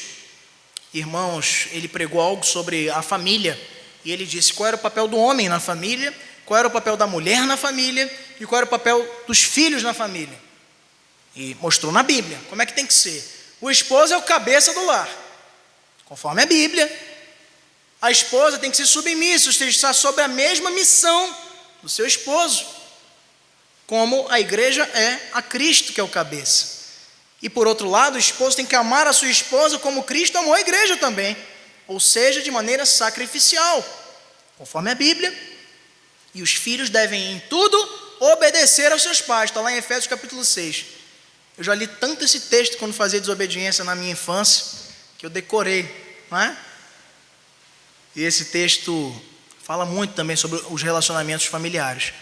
irmãos, ele pregou algo sobre a família, e ele disse qual era o papel do homem na família, qual era o papel da mulher na família, e qual era o papel dos filhos na família. E mostrou na Bíblia como é que tem que ser. O esposo é o cabeça do lar, conforme a Bíblia. A esposa tem que ser submissa, ou seja, estar sobre a mesma missão do seu esposo, como a igreja é a Cristo, que é o cabeça. E por outro lado, o esposo tem que amar a sua esposa como Cristo amou a igreja também, ou seja, de maneira sacrificial, conforme a Bíblia. E os filhos devem em tudo obedecer aos seus pais, está lá em Efésios capítulo 6. Eu já li tanto esse texto quando fazia desobediência na minha infância, que eu decorei, não é? E esse texto fala muito também sobre os relacionamentos familiares.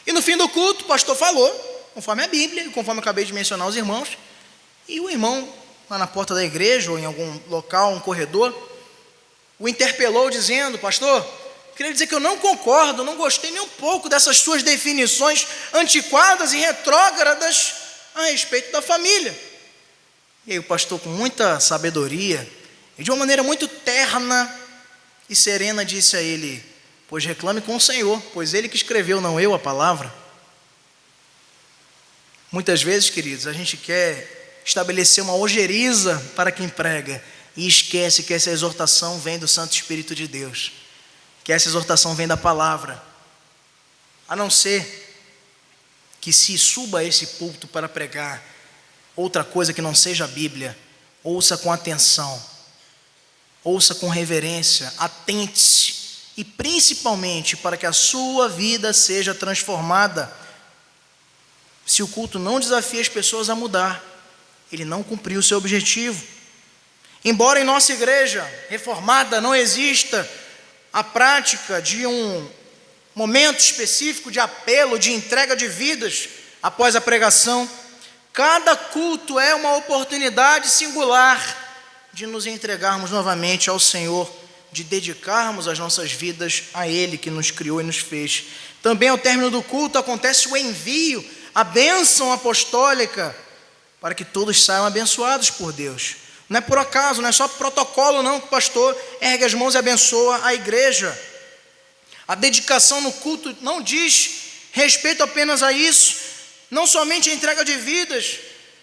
E no fim do culto, o pastor falou, conforme a Bíblia, e conforme eu acabei de mencionar aos irmãos, e o irmão, lá na porta da igreja, ou em algum local, um corredor, o interpelou dizendo: pastor, queria dizer que eu não concordo, não gostei nem um pouco dessas suas definições antiquadas e retrógradas a respeito da família. E aí o pastor, com muita sabedoria, e de uma maneira muito terna e serena, disse a ele: pois reclame com o Senhor, pois ele que escreveu, não eu, a palavra. Muitas vezes, queridos, a gente quer estabelecer uma ojeriza para quem prega e esquece que essa exortação vem do Santo Espírito de Deus, que essa exortação vem da palavra. A não ser que se suba a esse púlpito para pregar outra coisa que não seja a Bíblia, ouça com atenção, ouça com reverência, atente-se e principalmente para que a sua vida seja transformada. Se o culto não desafia as pessoas a mudar, ele não cumpriu o seu objetivo. Embora em nossa igreja reformada não exista a prática de um momento específico de apelo, de entrega de vidas após a pregação, cada culto é uma oportunidade singular de nos entregarmos novamente ao Senhor, de dedicarmos as nossas vidas a Ele que nos criou e nos fez. Também ao término do culto acontece o envio, a bênção apostólica, para que todos saiam abençoados por Deus. Não é por acaso, não é só protocolo não, que o pastor ergue as mãos e abençoa a igreja. A dedicação no culto não diz respeito apenas a isso, não somente a entrega de vidas,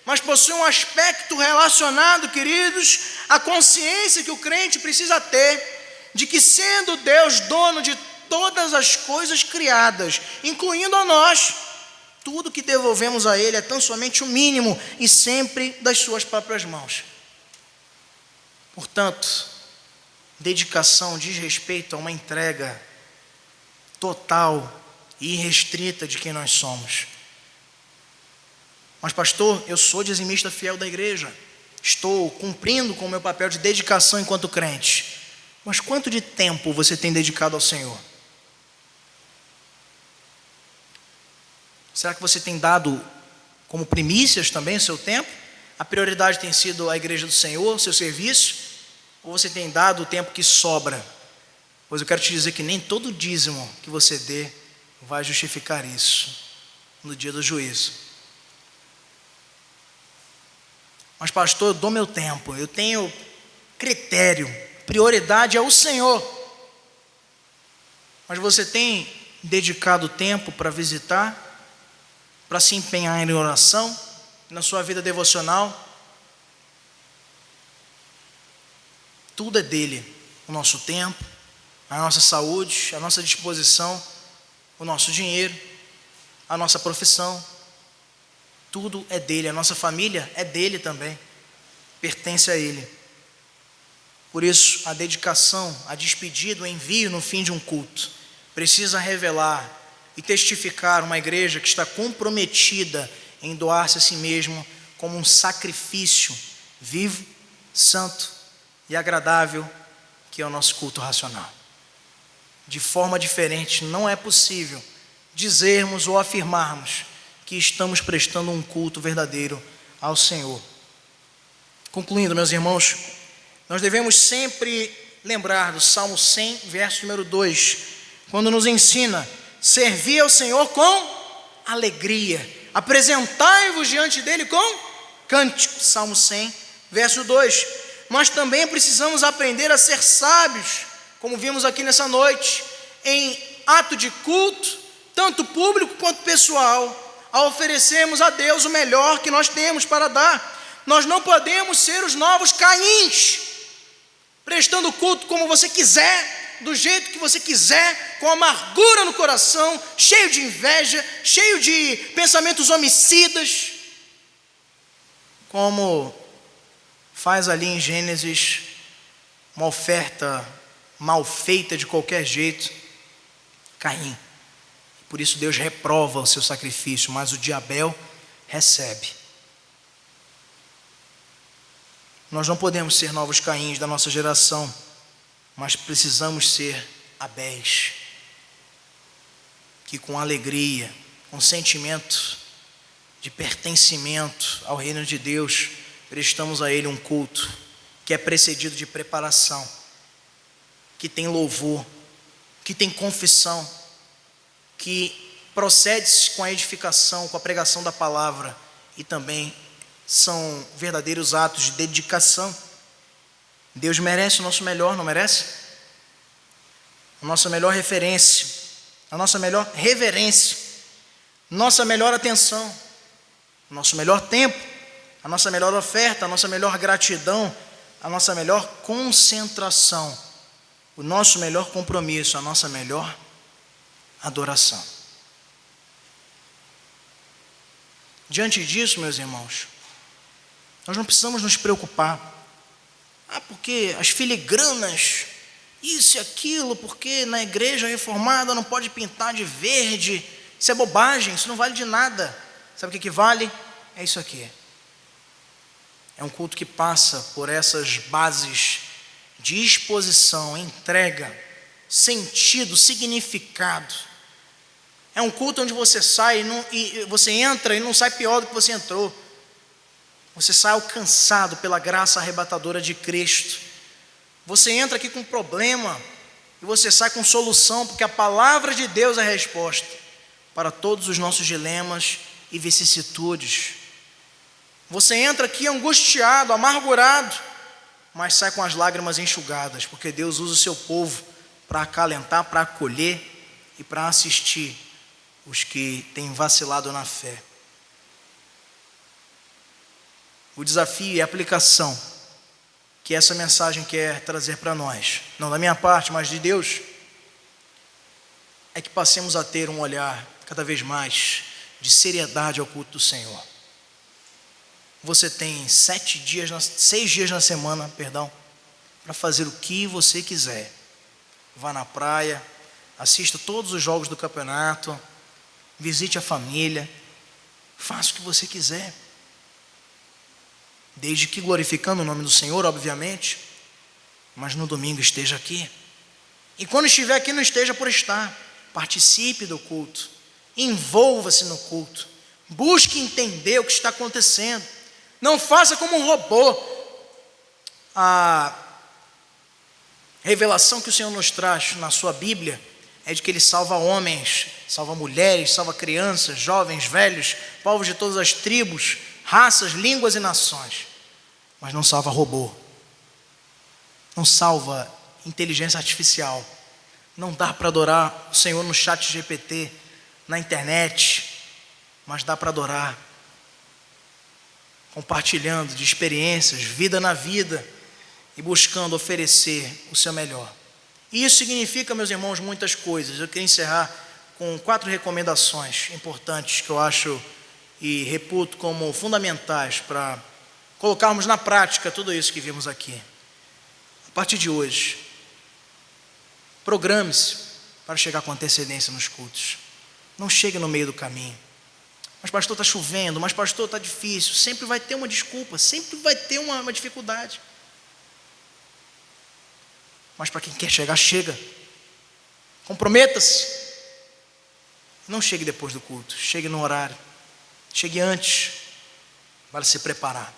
mas possui um aspecto relacionado, queridos, à consciência que o crente precisa ter, de que sendo Deus dono de todas as coisas criadas, incluindo a nós, tudo que devolvemos a Ele é tão somente o mínimo e sempre das suas próprias mãos. Portanto, dedicação diz respeito a uma entrega total e irrestrita de quem nós somos. Mas pastor, eu sou dizimista fiel da igreja, estou cumprindo com o meu papel de dedicação enquanto crente. Mas quanto de tempo você tem dedicado ao Senhor? Será que você tem dado como primícias também o seu tempo? A prioridade tem sido a igreja do Senhor, o seu serviço? Ou você tem dado o tempo que sobra? Pois eu quero te dizer que nem todo dízimo que você dê vai justificar isso no dia do juízo. Mas pastor, eu dou meu tempo, eu tenho critério, prioridade é o Senhor. Mas você tem dedicado tempo para visitar, para se empenhar em oração, na sua vida devocional? Tudo é dele, o nosso tempo, a nossa saúde, a nossa disposição, o nosso dinheiro, a nossa profissão, tudo é dele, a nossa família é dele também, pertence a ele. Por isso, a dedicação, a despedida, o envio no fim de um culto, precisa revelar e testificar uma igreja que está comprometida em doar-se a si mesmo como um sacrifício vivo, santo e agradável, que é o nosso culto racional. De forma diferente, não é possível dizermos ou afirmarmos que estamos prestando um culto verdadeiro ao Senhor. Concluindo, meus irmãos, nós devemos sempre lembrar do Salmo 100, verso número 2, quando nos ensina: servir ao Senhor com alegria, apresentai-vos diante dele com cântico. Salmo 100, verso 2. Nós também precisamos aprender a ser sábios, como vimos aqui nessa noite, em ato de culto, tanto público quanto pessoal, a oferecermos a Deus o melhor que nós temos para dar. Nós não podemos ser os novos Caíns, prestando culto como você quiser, do jeito que você quiser, com amargura no coração, cheio de inveja, cheio de pensamentos homicidas, como faz ali em Gênesis uma oferta mal feita de qualquer jeito, Caim. Por isso Deus reprova o seu sacrifício, mas o de Abel recebe. Nós não podemos ser novos Caíns da nossa geração, mas precisamos ser Abéis, que com alegria, com sentimento de pertencimento ao reino de Deus, prestamos a Ele um culto que é precedido de preparação, que tem louvor, que tem confissão, que procede-se com a edificação, com a pregação da palavra, e também são verdadeiros atos de dedicação. Deus merece o nosso melhor, não merece? A nossa melhor referência, a nossa melhor reverência, nossa melhor atenção, o nosso melhor tempo, a nossa melhor oferta, a nossa melhor gratidão, a nossa melhor concentração, o nosso melhor compromisso, a nossa melhor adoração. Diante disso, meus irmãos, nós não precisamos nos preocupar porque as filigranas, isso e aquilo, porque na igreja reformada não pode pintar de verde. Isso é bobagem, isso não vale de nada. Sabe o que vale? É isso aqui. É um culto que passa por essas bases de exposição, entrega, sentido, significado. É um culto onde você sai e você entra e não sai pior do que você entrou. Você sai alcançado pela graça arrebatadora de Cristo. Você entra aqui com problema e você sai com solução, porque a palavra de Deus é a resposta para todos os nossos dilemas e vicissitudes. Você entra aqui angustiado, amargurado, mas sai com as lágrimas enxugadas, porque Deus usa o seu povo para acalentar, para acolher e para assistir os que têm vacilado na fé. O desafio e a aplicação que essa mensagem quer trazer para nós, não da minha parte, mas de Deus, é que passemos a ter um olhar cada vez mais de seriedade ao culto do Senhor. Você tem 6 dias na semana, para fazer o que você quiser. Vá na praia, assista todos os jogos do campeonato, visite a família, faça o que você quiser. Desde que glorificando o nome do Senhor, obviamente, mas no domingo esteja aqui. E quando estiver aqui, não esteja por estar. Participe do culto, envolva-se no culto, busque entender o que está acontecendo. Não faça como um robô. A revelação que o Senhor nos traz na sua Bíblia é de que Ele salva homens, salva mulheres, salva crianças, jovens, velhos, povos de todas as tribos, raças, línguas e nações, mas não salva robô, não salva inteligência artificial. Não dá para adorar o Senhor no chat GPT, na internet, mas dá para adorar compartilhando de experiências, vida na vida, e buscando oferecer o seu melhor. E isso significa, meus irmãos, muitas coisas. Eu queria encerrar com 4 recomendações importantes que eu acho e reputo como fundamentais para colocarmos na prática tudo isso que vimos aqui. A partir de hoje, programe-se para chegar com antecedência nos cultos. Não chegue no meio do caminho. Mas pastor, está chovendo, mas pastor, está difícil. Sempre vai ter uma desculpa, sempre vai ter uma dificuldade. Mas para quem quer chegar, chega. Comprometa-se. Não chegue depois do culto, chegue no horário. Chegue antes, para se preparar.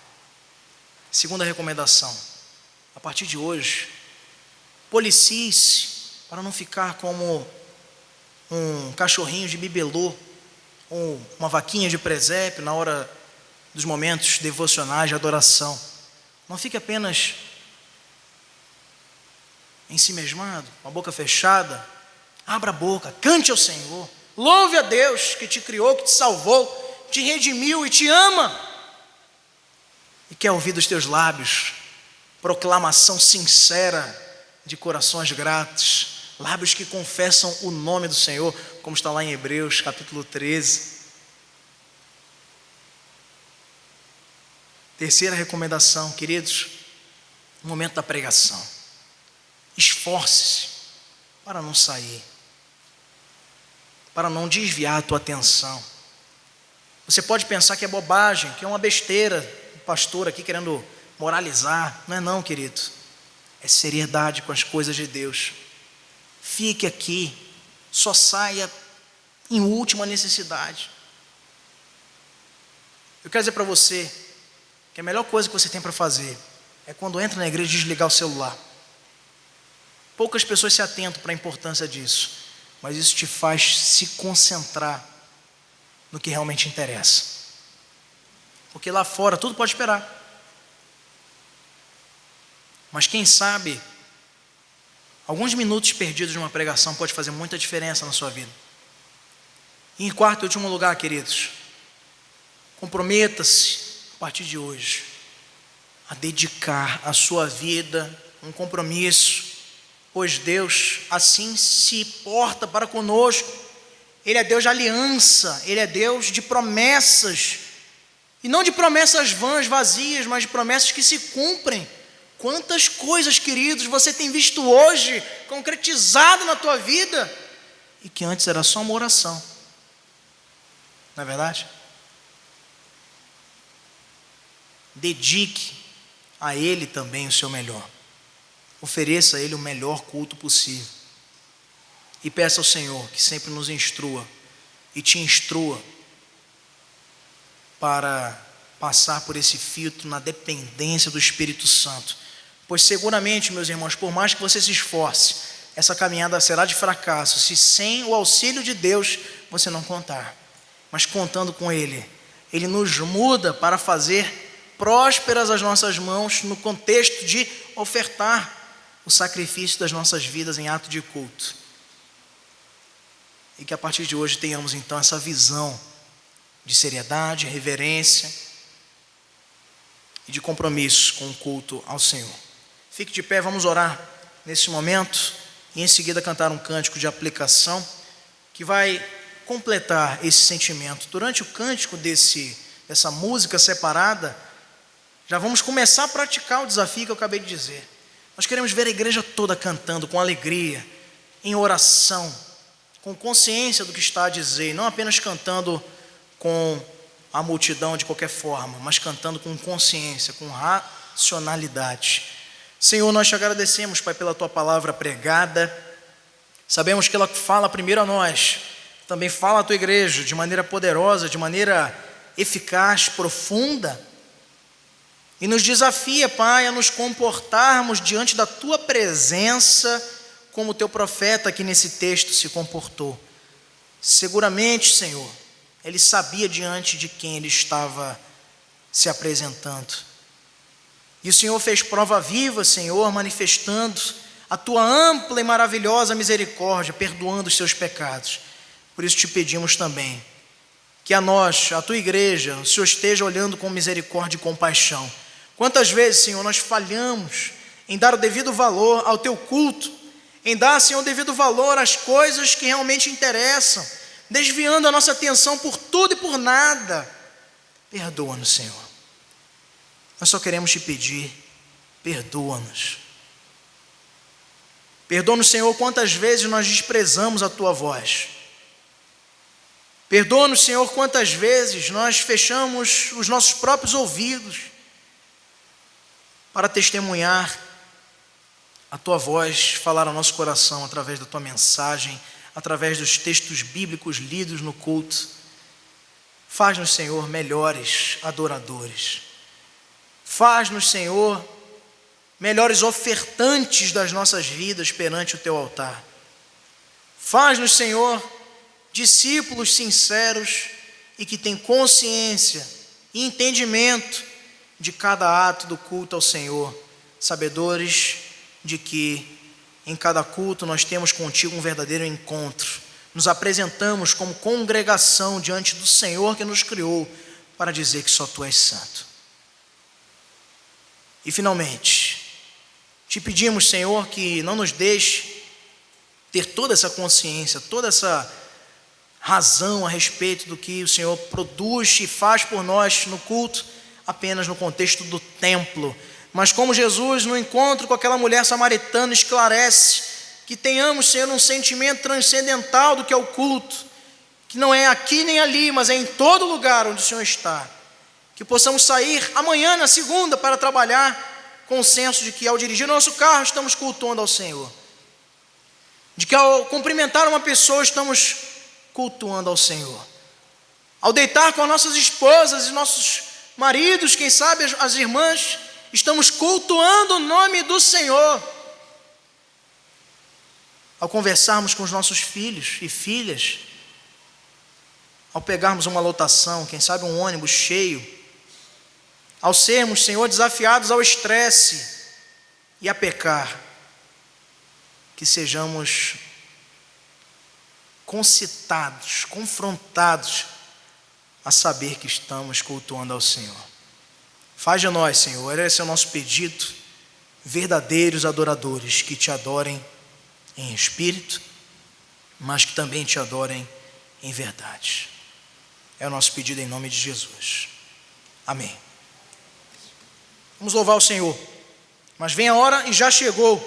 Segunda recomendação: a partir de hoje, policie-se para não ficar como um cachorrinho de bibelô, ou uma vaquinha de presépio na hora dos momentos devocionais de adoração. Não fique apenas ensimesmado, com a boca fechada. Abra a boca, cante ao Senhor, louve a Deus que te criou, que te salvou, te redimiu e te ama, e quer ouvir dos teus lábios proclamação sincera de corações gratos, lábios que confessam o nome do Senhor, como está lá em Hebreus capítulo 13. Terceira recomendação, queridos, no momento da pregação, esforce-se para não sair, para não desviar a tua atenção. Você pode pensar que é bobagem, que é uma besteira, o pastor aqui querendo moralizar. Não é não, querido. É seriedade com as coisas de Deus. Fique aqui, só saia em última necessidade. Eu quero dizer para você que a melhor coisa que você tem para fazer é quando entra na igreja desligar o celular. Poucas pessoas se atentam para a importância disso, mas isso te faz se concentrar no que realmente interessa. Porque lá fora tudo pode esperar. Mas quem sabe, alguns minutos perdidos numa pregação pode fazer muita diferença na sua vida. E em quarto e último lugar, queridos, comprometa-se a partir de hoje a dedicar a sua vida, um compromisso, pois Deus assim se porta para conosco. Ele é Deus de aliança, Ele é Deus de promessas, e não de promessas vãs, vazias, mas de promessas que se cumprem Quantas coisas, queridos, você tem visto hoje concretizado na tua vida e que antes era só uma oração, não é verdade? Dedique a Ele também o seu melhor. Ofereça a Ele o melhor culto possível. E peça ao Senhor que sempre nos instrua e te instrua para passar por esse filtro na dependência do Espírito Santo. Pois seguramente, meus irmãos, por mais que você se esforce, essa caminhada será de fracasso se sem o auxílio de Deus você não contar. Mas contando com Ele, Ele nos muda para fazer prósperas as nossas mãos no contexto de ofertar o sacrifício das nossas vidas em ato de culto. E que a partir de hoje tenhamos então essa visão de seriedade, reverência e de compromisso com o culto ao Senhor. Fique de pé, vamos orar nesse momento e em seguida cantar um cântico de aplicação que vai completar esse sentimento. Durante o cântico dessa música separada, já vamos começar a praticar o desafio que eu acabei de dizer. Nós queremos ver a igreja toda cantando com alegria, em oração, com consciência do que está a dizer, não apenas cantando com a multidão de qualquer forma, mas cantando com consciência, com racionalidade. Senhor, nós te agradecemos, Pai, pela tua palavra pregada. Sabemos que ela fala primeiro a nós, também fala à tua igreja de maneira poderosa, de maneira eficaz, profunda, e nos desafia, Pai, a nos comportarmos diante da tua presença como o teu profeta aqui nesse texto se comportou. Seguramente, Senhor, ele sabia diante de quem ele estava se apresentando. E o Senhor fez prova viva, Senhor, manifestando a tua ampla e maravilhosa misericórdia, perdoando os seus pecados. Por isso te pedimos também que a nós, a tua igreja, o Senhor esteja olhando com misericórdia e compaixão. Quantas vezes, Senhor, nós falhamos em dar o devido valor ao teu culto, em dar, Senhor, o devido valor às coisas que realmente interessam, desviando a nossa atenção por tudo e por nada. Perdoa-nos, Senhor. Nós só queremos te pedir, perdoa-nos. Perdoa-nos, Senhor, quantas vezes nós desprezamos a tua voz. Perdoa-nos, Senhor, quantas vezes nós fechamos os nossos próprios ouvidos para testemunhar a tua voz, falar ao nosso coração através da tua mensagem, através dos textos bíblicos lidos no culto. Faz-nos, Senhor, melhores adoradores. Faz-nos, Senhor, melhores ofertantes das nossas vidas perante o teu altar. Faz-nos, Senhor, discípulos sinceros e que têm consciência e entendimento de cada ato do culto ao Senhor, sabedores de que em cada culto nós temos contigo um verdadeiro encontro. Nos apresentamos como congregação diante do Senhor que nos criou para dizer que só tu és santo. E finalmente, te pedimos, Senhor, que não nos deixe ter toda essa consciência, toda essa razão a respeito do que o Senhor produz e faz por nós no culto, apenas no contexto do templo, mas como Jesus no encontro com aquela mulher samaritana esclarece, que tenhamos, Senhor, um sentimento transcendental do que é o culto, que não é aqui nem ali, mas é em todo lugar onde o Senhor está, que possamos sair amanhã na segunda para trabalhar com o senso de que ao dirigir o nosso carro estamos cultuando ao Senhor, de que ao cumprimentar uma pessoa estamos cultuando ao Senhor, ao deitar com as nossas esposas e nossos maridos, quem sabe as irmãs, estamos cultuando o nome do Senhor. Ao conversarmos com os nossos filhos e filhas, ao pegarmos uma lotação, quem sabe um ônibus cheio, ao sermos, Senhor, desafiados ao estresse e a pecar, que sejamos concitados, confrontados a saber que estamos cultuando ao Senhor. Faz de nós, Senhor, esse é o nosso pedido, verdadeiros adoradores que te adorem em espírito, mas que também te adorem em verdade. É o nosso pedido em nome de Jesus. Amém. Vamos louvar o Senhor. Mas vem a hora, e já chegou,